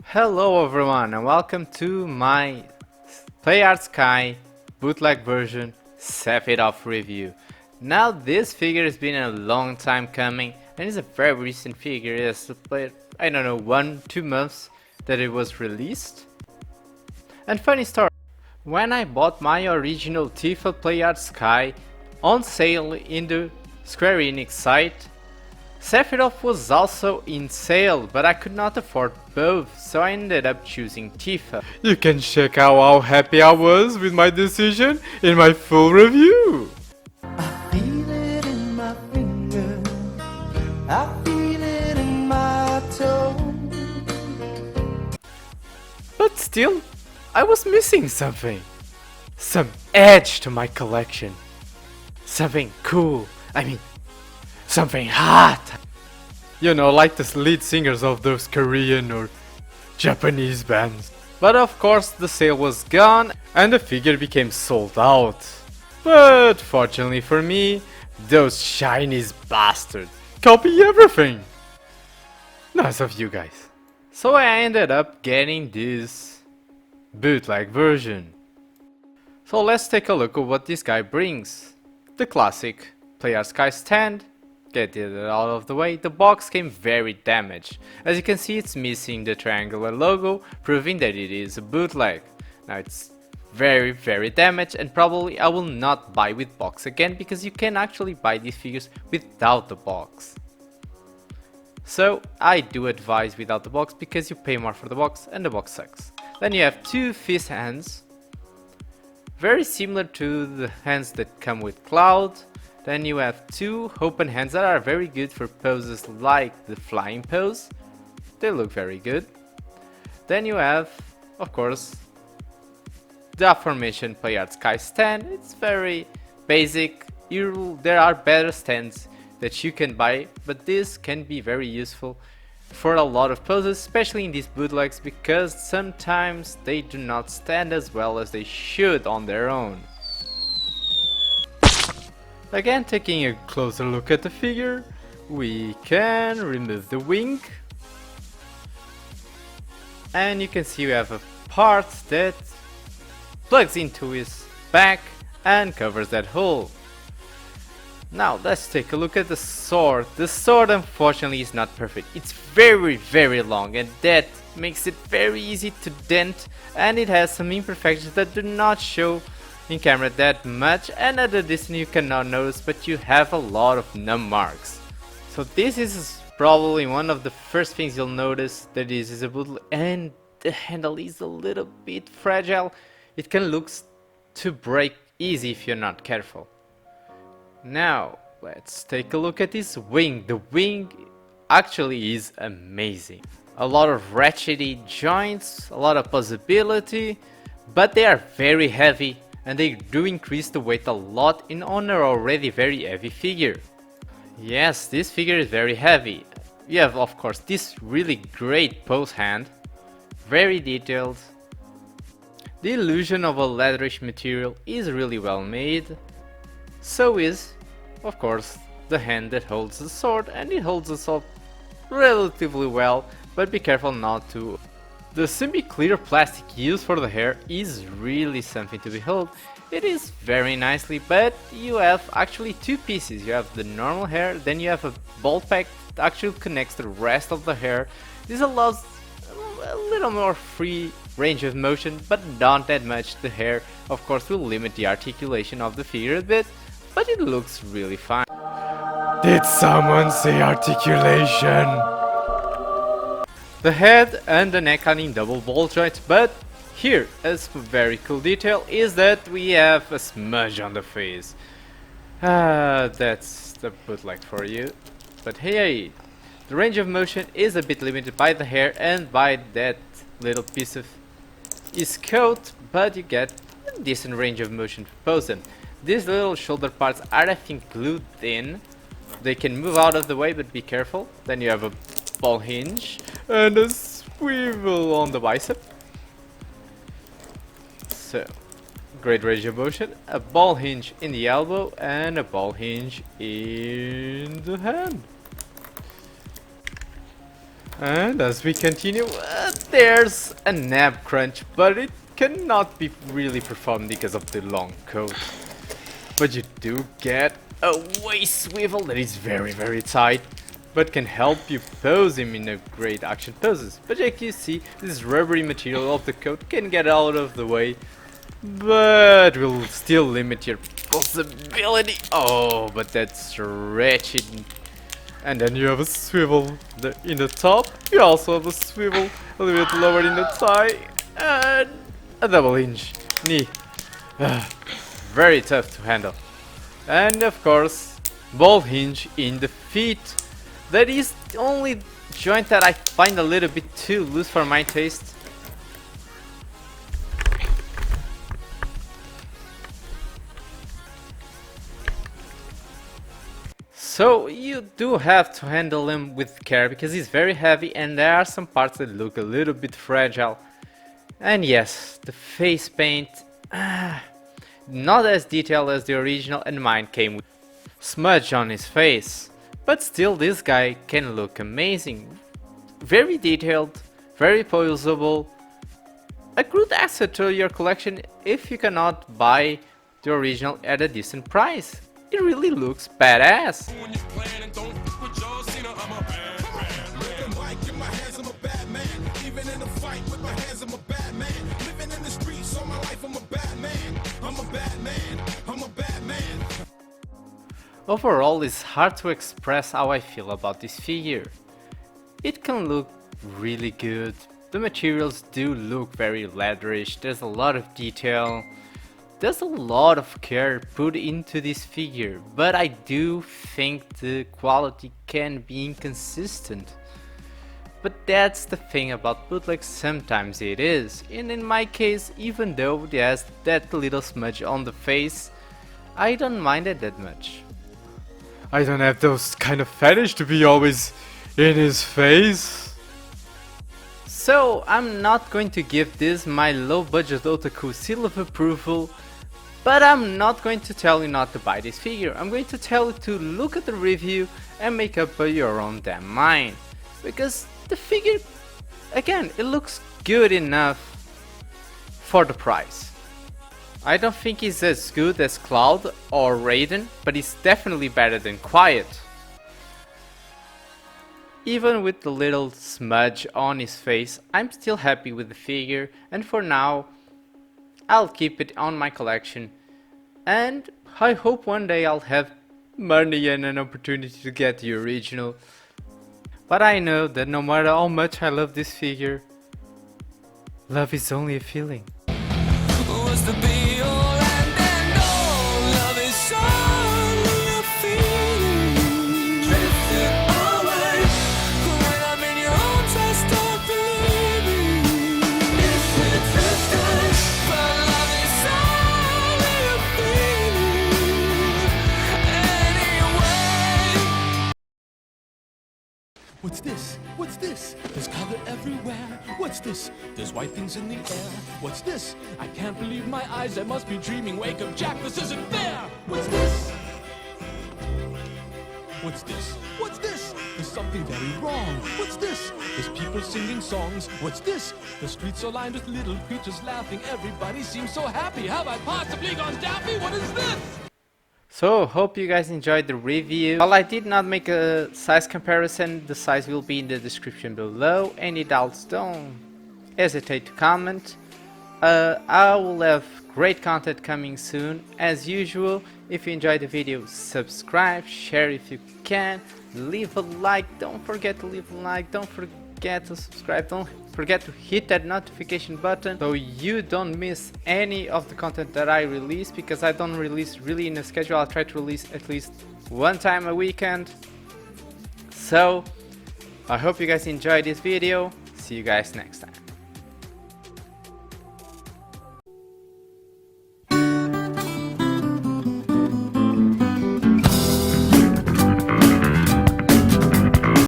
Hello everyone and welcome to my Arts Kai bootleg version Sephiroth review. Now this figure has been a long time coming and it's a very recent figure. It's played, I don't know, 1-2 months that it was released. And funny story, when I bought my original Tifa Arts Kai on sale in the Square Enix site, Sephiroth was also in sale, but I could not afford both, so I ended up choosing Tifa. You can check out how happy I was with my decision in my full review. I feel it in my finger, I feel it in my toe. But still, I was missing something. Some edge to my collection. Something cool, something hot! You know, like the lead singers of those Korean or Japanese bands. But of course the sale was gone and the figure became sold out. But fortunately for me, those Chinese bastards copy everything! Nice of you guys. So I ended up getting this bootleg version. So let's take a look at what this guy brings. The classic Arts Kai stand. Get it out of the way. The box came very damaged. As you can see, it's missing the triangular logo, proving that it is a bootleg. Now it's very damaged and probably I will not buy with box again because you can actually buy these figures without the box. So I do advise without the box because you pay more for the box and the box sucks. Then you have two fist hands, very similar to the hands that come with Cloud. Then you have two open hands that are very good for poses like the flying pose. They look very good. Then you have, of course, the aforementioned Arts Kai stand. It's very basic. There are better stands that you can buy, but this can be very useful for a lot of poses, especially in these bootlegs, because sometimes they do not stand as well as they should on their own. Again, taking a closer look at the figure, we can remove the wing. And you can see we have a part that plugs into his back and covers that hole. Now let's take a look at the sword. The sword unfortunately is not perfect. It's very long and that makes it very easy to dent, and it has some imperfections that do not show in camera that much, and at a distance you cannot notice, but you have a lot of num marks. So this is probably one of the first things you'll notice, that this is a bootleg, and the handle is a little bit fragile. It can look to break easy if you're not careful. Now let's take a look at this wing. The wing actually is amazing. A lot of ratchety joints, a lot of possibility, but they are very heavy and they do increase the weight a lot on an already very heavy figure. Yes, this figure is very heavy. You have of course this really great pose hand, very detailed. The illusion of a leatherish material is really well made. So is, of course, the hand that holds the sword, and it holds the sword relatively well, but be careful not to. The semi-clear plastic used for the hair is really something to behold. It is very nicely, but you have actually two pieces. You have the normal hair, then you have a ball pack that actually connects the rest of the hair. This allows a little more free range of motion, but not that much. The hair, of course, will limit the articulation of the figure a bit, but it looks really fine. Did someone say articulation? The head and the neck are in double ball joints, but here, a very cool detail is that we have a smudge on the face. That's the bootleg for you. But hey, the range of motion is a bit limited by the hair and by that little piece of his coat, but you get a decent range of motion for posing. These little shoulder parts are, I think, glued in. They can move out of the way, but be careful. Then you have a ball hinge and a swivel on the bicep. So, great range of motion, a ball hinge in the elbow and a ball hinge in the hand. And as we continue, there's a nab crunch, but it cannot be really performed because of the long coat. But you do get a waist swivel that is very tight, but can help you pose him in a great action poses. But like you see, this rubbery material of the coat can get out of the way, but will still limit your possibility. Oh, but that's wretched. And then you have a swivel in the top. You also have a swivel a little bit lower in the thigh, and a double hinge knee. Very tough to handle. And of course, ball hinge in the feet. That is the only joint that I find a little bit too loose for my taste. So you do have to handle him with care because he's very heavy and there are some parts that look a little bit fragile. And yes, the face paint, not as detailed as the original, and mine came with smudge on his face. But still, this guy can look amazing. Very detailed, very poseable. A good asset to your collection if you cannot buy the original at a decent price. It really looks badass. Overall, it's hard to express how I feel about this figure. It can look really good. The materials do look very leatherish. There's a lot of detail. There's a lot of care put into this figure, but I do think the quality can be inconsistent. But that's the thing about bootleg, sometimes it is, and in my case, even though there's that little smudge on the face, I don't mind it that much. I don't have those kind of fetish to be always in his face. So I'm not going to give this my low budget otaku seal of approval. But I'm not going to tell you not to buy this figure. I'm going to tell you to look at the review and make up your own damn mind. Because the figure, again, it looks good enough for the price. I don't think he's as good as Cloud or Raiden, but he's definitely better than Quiet. Even with the little smudge on his face, I'm still happy with the figure, and for now, I'll keep it on my collection, and I hope one day I'll have money and an opportunity to get the original. But I know that no matter how much I love this figure, love is only a feeling. What's the be all and all? Love is only a feeling. Drifting away. When I'm in your arms, I start believing. It's a drifting, but love is only a feeling. Anyway. What's this? What's this? There's color everywhere. What's this? There's white things in the air. What's this? I can't believe my eyes. I must be dreaming. Wake up, Jack. This isn't fair. What's this? What's this? What's this? There's something very wrong. What's this? There's people singing songs. What's this? The streets are lined with little creatures laughing. Everybody seems so happy. Have I possibly gone daffy? What is this? So, hope you guys enjoyed the review. While I did not make a size comparison, the size will be in the description below. Any doubts, don't hesitate to comment. I will have great content coming soon. As usual, if you enjoyed the video, subscribe, share if you can, leave a like, don't forget to leave a like, don't forget to subscribe, don't forget to hit that notification button so you don't miss any of the content that I release, because I don't release really in a schedule. I'll try to release at least one time a weekend. So I hope you guys enjoyed this video. See you guys next time.